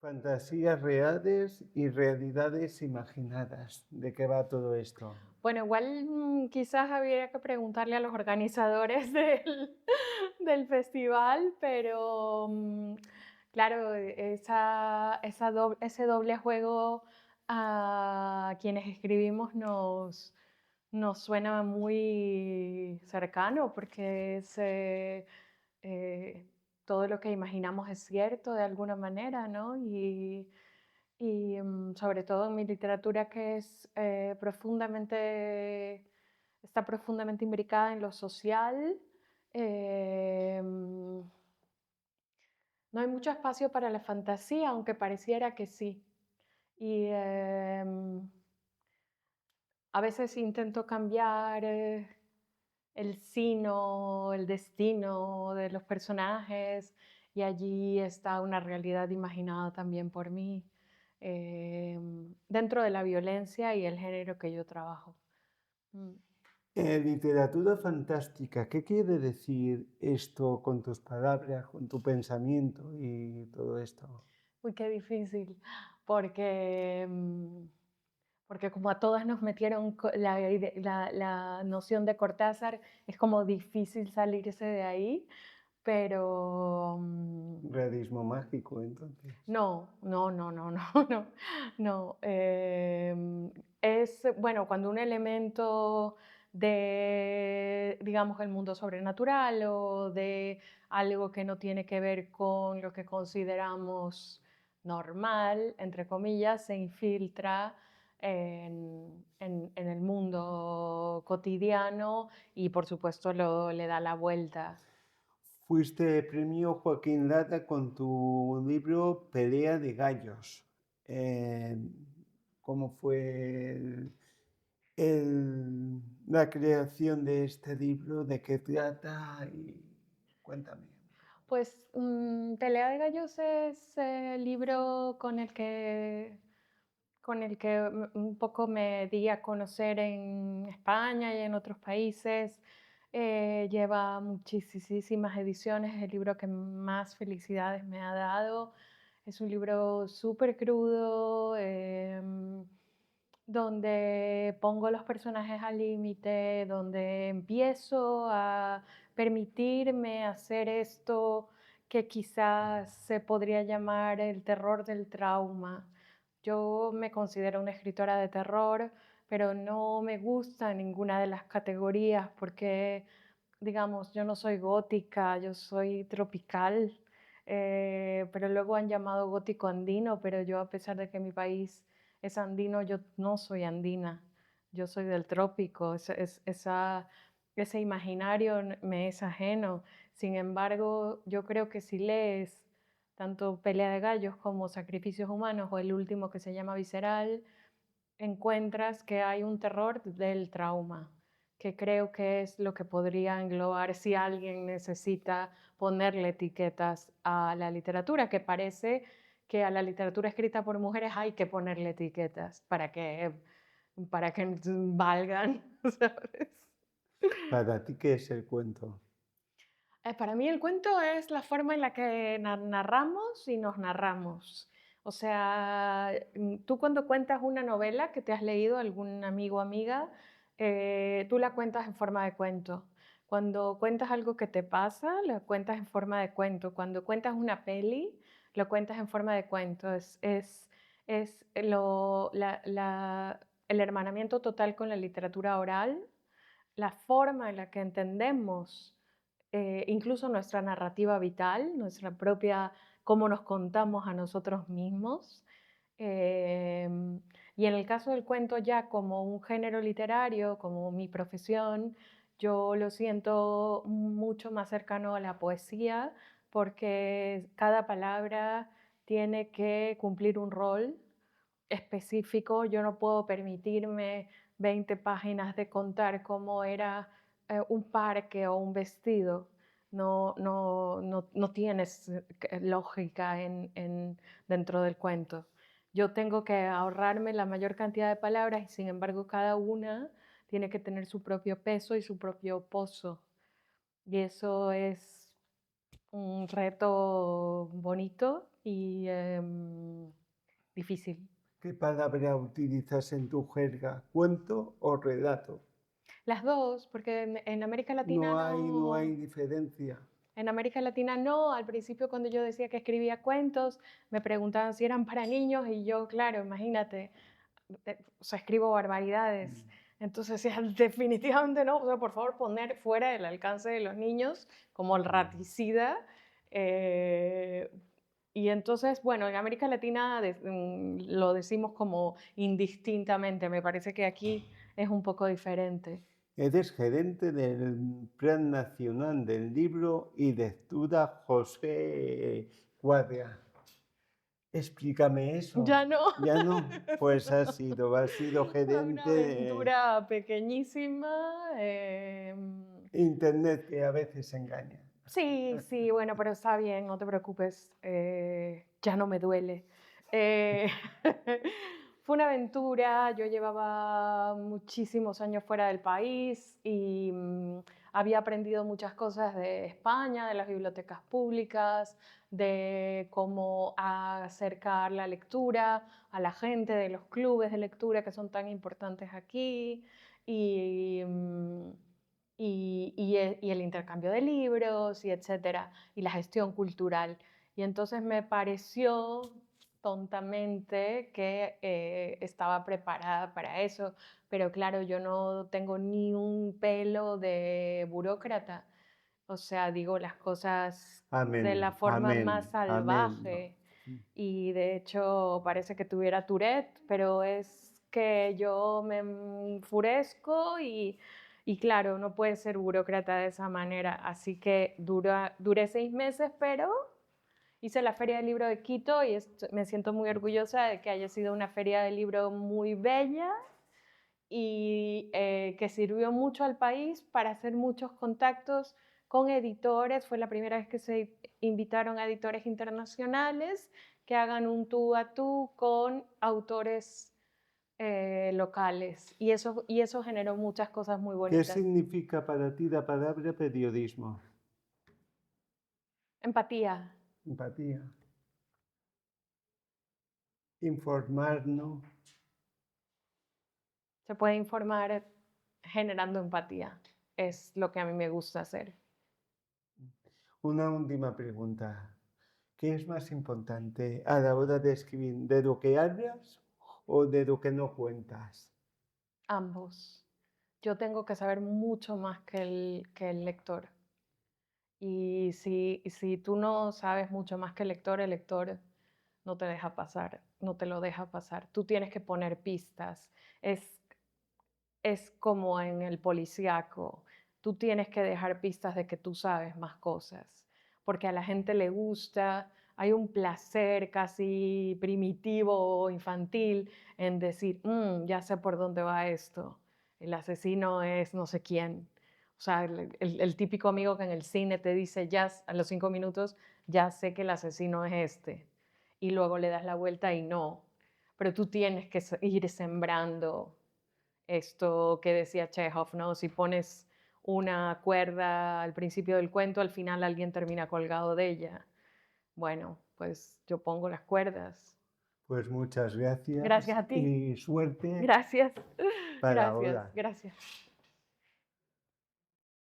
Fantasías reales y realidades imaginadas. ¿De qué va todo esto? Bueno, igual quizás habría que preguntarle a los organizadores del festival, pero claro, ese doble juego a quienes escribimos nos suena muy cercano porque eh, todo lo que imaginamos es cierto de alguna manera, ¿no? Y sobre todo en mi literatura que está profundamente imbricada en lo social, em, no hay mucho espacio para la fantasía, aunque pareciera que sí. Y a veces intento cambiar el sino, el destino de los personajes, y allí está una realidad imaginada también por mí, dentro de la violencia y el género que yo trabajo. Mm. Literatura fantástica, ¿qué quiere decir esto con tus palabras, con tu pensamiento y todo esto? Uy, qué difícil, porque, porque como a todas nos metieron la noción de Cortázar, es como difícil salirse de ahí, pero Realismo mágico, entonces. no, no, no, no, no, no, no. Es, bueno, cuando un elemento de, digamos, el mundo sobrenatural o de algo que no tiene que ver con lo que consideramos normal, entre comillas, se infiltra en el mundo cotidiano y, por supuesto, le da la vuelta. Fuiste premio Joaquín Lata con tu libro Pelea de Gallos. Eh, ¿Cómo fue la creación de este libro? ¿De qué trata? Y cuéntame. Pues Pelea de Gallos es el libro con el que un poco me di a conocer en España y en otros países. Lleva muchísimas ediciones, es el libro que más felicidades me ha dado. Es un libro súper crudo, donde pongo los personajes al límite, donde empiezo a permitirme hacer esto que quizás se podría llamar el terror del trauma. Yo me considero una escritora de terror, pero no me gusta ninguna de las categorías porque, digamos, yo no soy gótica, yo soy tropical, pero luego han llamado gótico andino, pero yo, a pesar de que mi país es andino, yo no soy andina, yo soy del trópico, ese imaginario me es ajeno. Sin embargo, yo creo que si lees tanto Pelea de Gallos como Sacrificios Humanos o el último que se llama Visceral, encuentras que hay un terror del trauma, que creo que es lo que podría englobar si alguien necesita ponerle etiquetas a la literatura, que parece que a la literatura escrita por mujeres hay que ponerle etiquetas para que valgan, ¿sabes? Para ti, ¿qué es el cuento? Para mí el cuento es la forma en la que narramos y nos narramos. O sea, tú cuando cuentas una novela que te has leído, algún amigo o amiga, tú la cuentas en forma de cuento. Cuando cuentas algo que te pasa, lo cuentas en forma de cuento. Cuando cuentas una peli, lo cuentas en forma de cuento. Es el hermanamiento total con la literatura oral, la forma en la que entendemos incluso nuestra narrativa vital, nuestra propia, cómo nos contamos a nosotros mismos. Y en el caso del cuento ya como un género literario, como mi profesión, yo lo siento mucho más cercano a la poesía porque cada palabra tiene que cumplir un rol específico. Yo no puedo permitirme 20 páginas de contar cómo era un parque o un vestido. No tienes lógica dentro del cuento. Yo tengo que ahorrarme la mayor cantidad de palabras y sin embargo cada una tiene que tener su propio peso y su propio pozo. Y eso es un reto bonito y difícil. ¿Qué palabra utilizas en tu jerga? ¿Cuento o relato? Las dos, porque en América Latina No hay no. diferencia. En América Latina no, al principio cuando yo decía que escribía cuentos, me preguntaban si eran para niños y yo, claro, imagínate, o sea, escribo barbaridades. Mm. Entonces, decía, definitivamente no, o sea, por favor, poner fuera del alcance de los niños, como el raticida. eh, y entonces, bueno, en América Latina lo decimos como indistintamente, me parece que aquí es un poco diferente. Eres gerente del Plan Nacional del Libro y Lectura José Cuadra. Explícame eso. Ya no. ¿Ya no? Pues has sido Fue una gerente de aventura pequeñísima. Internet que a veces engaña. Sí, sí, bueno, pero está bien, no te preocupes, ya no me duele. Eh, Fue una aventura, yo llevaba muchísimos años fuera del país y había aprendido muchas cosas de España, de las bibliotecas públicas, de cómo acercar la lectura a la gente, de los clubes de lectura que son tan importantes aquí y, y el intercambio de libros y etcétera, y la gestión cultural. Y entonces me pareció tontamente que estaba preparada para eso, pero claro, yo no tengo ni un pelo de burócrata, o sea, digo las cosas de la Amén, forma más amén, amén. No. salvaje y de hecho parece que tuviera Tourette, pero es que yo me enfurezco y claro, no puede ser burócrata de esa manera, así que duré 6 meses, pero hice la Feria del Libro de Quito y me siento muy orgullosa de que haya sido una feria del libro muy bella y que sirvió mucho al país para hacer muchos contactos con editores. Fue la primera vez que se invitaron a editores internacionales que hagan un tú a tú con autores locales y eso generó muchas cosas muy ¿Qué bonitas. significa para ti la palabra periodismo? Empatía. Empatía. Informarnos. Se puede informar generando empatía. Es lo que a mí me gusta hacer. Una última pregunta. ¿Qué es más importante a la hora de escribir? ¿De lo que hablas o de lo que no cuentas? Ambos. Yo tengo que saber mucho más que el lector. Y si tú no sabes mucho más que el lector no te deja pasar, no te lo deja pasar. Tú tienes que poner pistas. Es, es como en el policíaco. Tú tienes que dejar pistas de que tú sabes más cosas, porque a la gente le gusta, hay un placer casi primitivo o infantil en decir, ya sé por dónde va esto, el asesino es no sé quién. O sea, el típico amigo que en el cine te dice, ya a los 5 minutos, ya sé que el asesino es este. Y luego le das la vuelta y no. Pero tú tienes que ir sembrando esto que decía Chekhov, ¿no? Si pones una cuerda al principio del cuento, al final alguien termina colgado de ella. Bueno, pues yo pongo las cuerdas. Pues muchas gracias Gracias a ti. y suerte Gracias. para Gracias. ahora. Gracias.